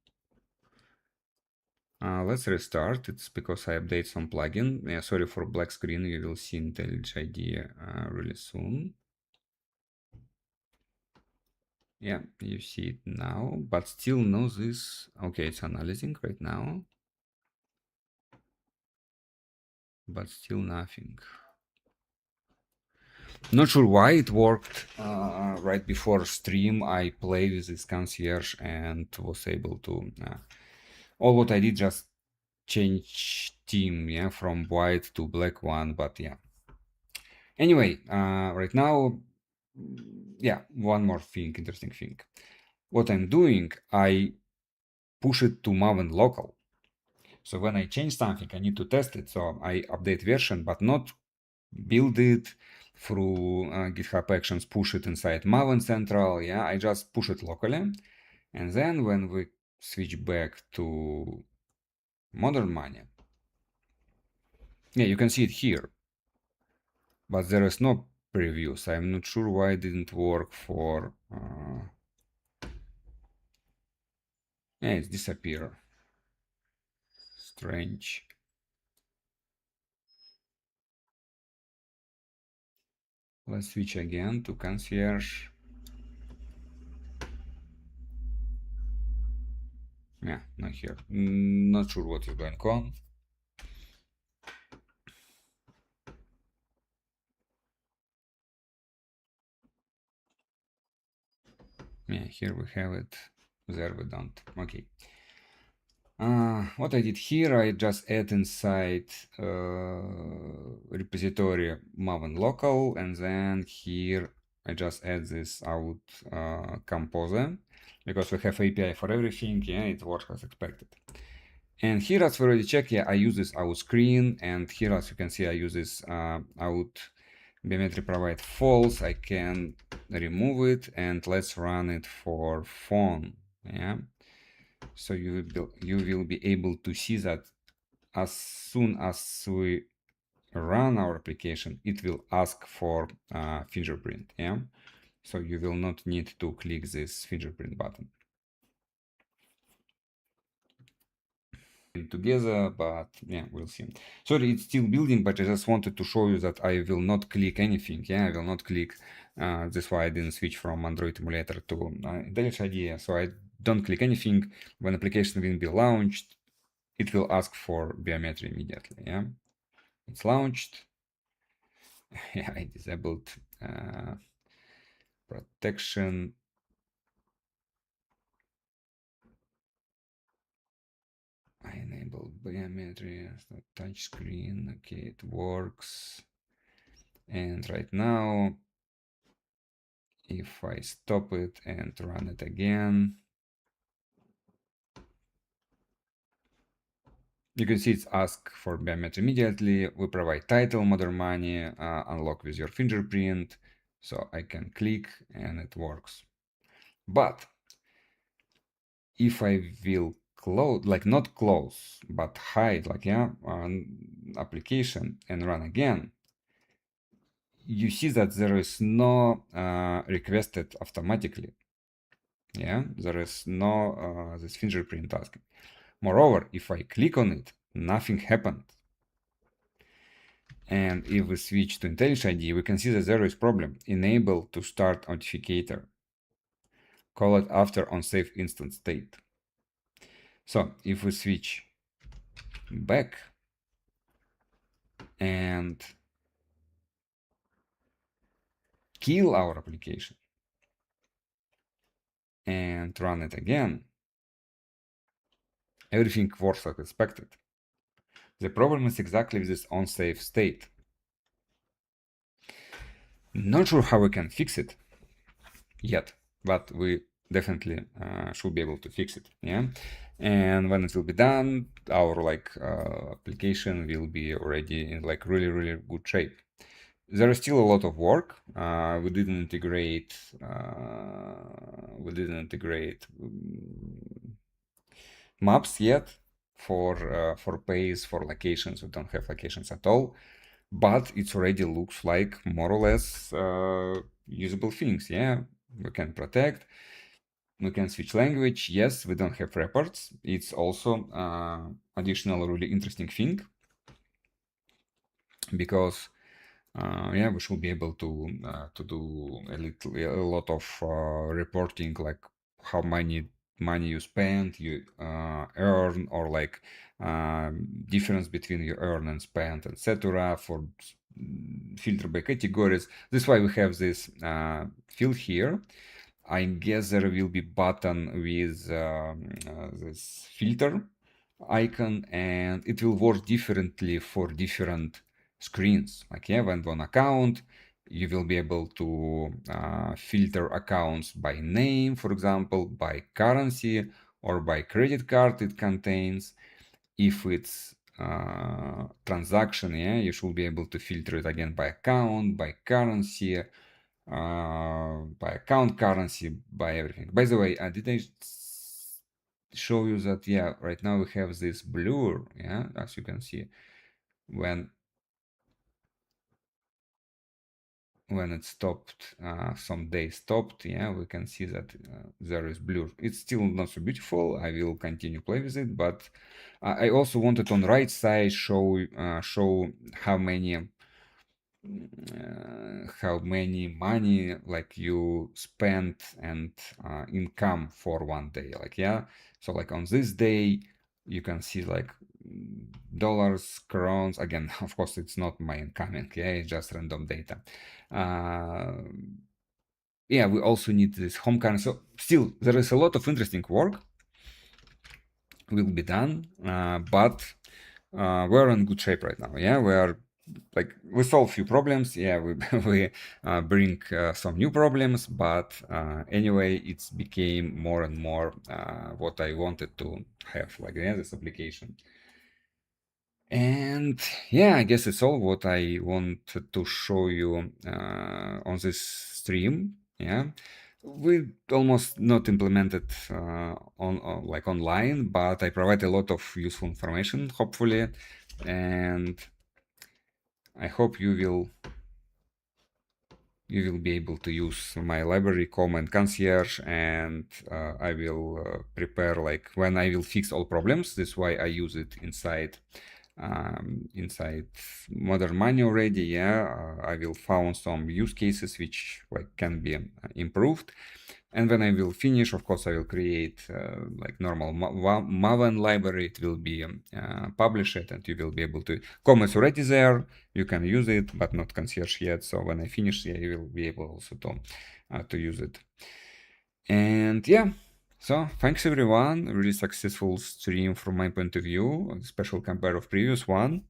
Let's restart. It's because I update some plugin. Yeah, sorry for black screen. You will see IntelliJ ID really soon. Yeah, you see it now, but still no this. Okay, it's analyzing right now, but still nothing. Not sure why it worked right before stream. I played with this concierge and was able to. All what I did just change team, yeah, from white to black one, but yeah. Anyway, right now, yeah, one more thing, interesting thing. What I'm doing, I push it to Maven local. So when I change something, I need to test it. So I update version, but not build it through GitHub Actions, push it inside Maven Central. Yeah, I just push it locally. And then when we switch back to Modern Money, yeah, you can see it here. But there is no preview, so I'm not sure why it didn't work for... yeah, it's disappear. Strange. Let's switch again to Concierge. Yeah, not here. Not sure what is going on. Yeah, here we have it, there we don't. Okay. What I did here, I just add inside repository maven local, and then here I just add this out composer, because we have API for everything, yeah, it works as expected. And here, as we already checked, yeah, I use this out screen, and here, as you can see, I use this out biometric provide false. I can remove it, and let's run it for phone, yeah. So you will be able to see that as soon as we run our application, it will ask for fingerprint, yeah. So you will not need to click this fingerprint button. Together, but yeah, we'll see. Sorry, it's still building, but I just wanted to show you that I will not click anything. Yeah, I will not click. That's why I didn't switch from Android emulator to IntelliJ IDEA. So I don't click anything. When application will be launched, it will ask for biometry immediately. Yeah, it's launched. Yeah, I disabled protection. I enabled biometry, touch screen. Okay, it works. And right now, if I stop it and run it again, you can see it's asked for biometry immediately. We provide title, modern money, unlock with your fingerprint. So I can click and it works. But if I will close, like not close, but hide, like yeah, application and run again, you see that there is no requested automatically. Yeah, there is no this fingerprint task. Moreover, if I click on it, nothing happened. And if we switch to IntelliJ IDEA, we can see that there is problem. Enable to start Authenticator. Call it after OnSaveInstanceState. So if we switch back and kill our application and run it again, everything works as expected. The problem is exactly with this OnSaveState. Not sure how we can fix it yet, but we definitely should be able to fix it. Yeah, and when it will be done, our application will be already in like really good shape. There is still a lot of work. We didn't integrate maps yet for pays for locations. We don't have locations at all, but it already looks like more or less usable things. Yeah, we can protect. We can switch language. Yes, we don't have reports. It's also additional really interesting thing, because yeah, we should be able to do a lot of reporting, like how many money you spend, you earn, or like difference between you earn and spend, etc. For filter by categories. That's why we have this field here. I guess there will be button with this filter icon, and it will work differently for different screens. Like yeah, when on account, you will be able to filter accounts by name, for example, by currency, or by credit card it contains. If it's transaction, yeah, you should be able to filter it again by account, by currency, by account currency, by everything. By the way, did I show you that? Yeah, right now we have this blur, yeah, as you can see, when it stopped, some days stopped, yeah, we can see that there is blur. It's still not so beautiful. I will continue play with it, but I also wanted on right side show how many money like you spent and income for one day, like yeah. So like on this day you can see like dollars, crowns. Again, of course it's not my incoming, yeah, it's just random data. yeah, we also need this home kernel. So still, there is a lot of interesting work will be done, but we're in good shape right now. Yeah, we are like we solve few problems. Yeah, we we bring some new problems, but anyway, it's became more and more what I wanted to have, like yeah, this application. And yeah, I guess it's all what I wanted to show you on this stream. Yeah, we almost not implemented on like online, but I provide a lot of useful information, hopefully, and I hope you will be able to use my library comment Koncierge, and I will prepare like when I will fix all problems. That's why I use it inside Modern Money already. Yeah, I will found some use cases which like can be improved. And when I will finish, of course, I will create like normal Maven library. It will be published, and you will be able to. Comments already there. You can use it, but not Koncierge yet. So when I finish, yeah, you will be able also to use it. And yeah, so thanks everyone. Really successful stream from my point of view, special compare of previous one.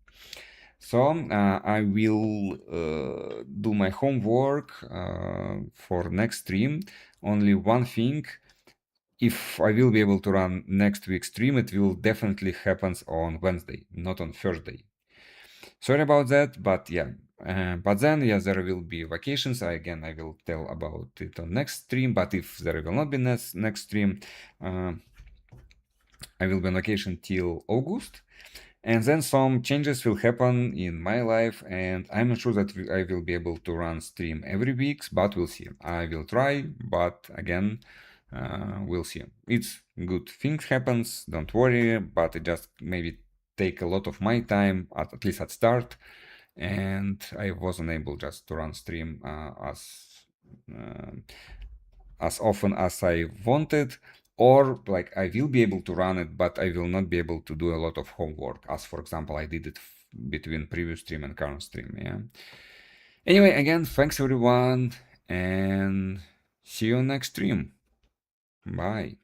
So I will do my homework for next stream. Only one thing, if I will be able to run next week's stream, it will definitely happen on Wednesday, not on Thursday. Sorry about that, but yeah. But then, yeah, there will be vacations. I will tell about it on next stream. But if there will not be next stream, I will be on vacation till August. And then some changes will happen in my life, and I'm not sure that I will be able to run stream every week, but we'll see. I will try, but again, we'll see. It's good things happens, don't worry, but it just maybe take a lot of my time, at least at start, and I wasn't able just to run stream as often as I wanted, or like I will be able to run it, but I will not be able to do a lot of homework, as for example I did it between previous stream and current stream. Yeah. Anyway, again, thanks everyone, and see you next stream. Bye.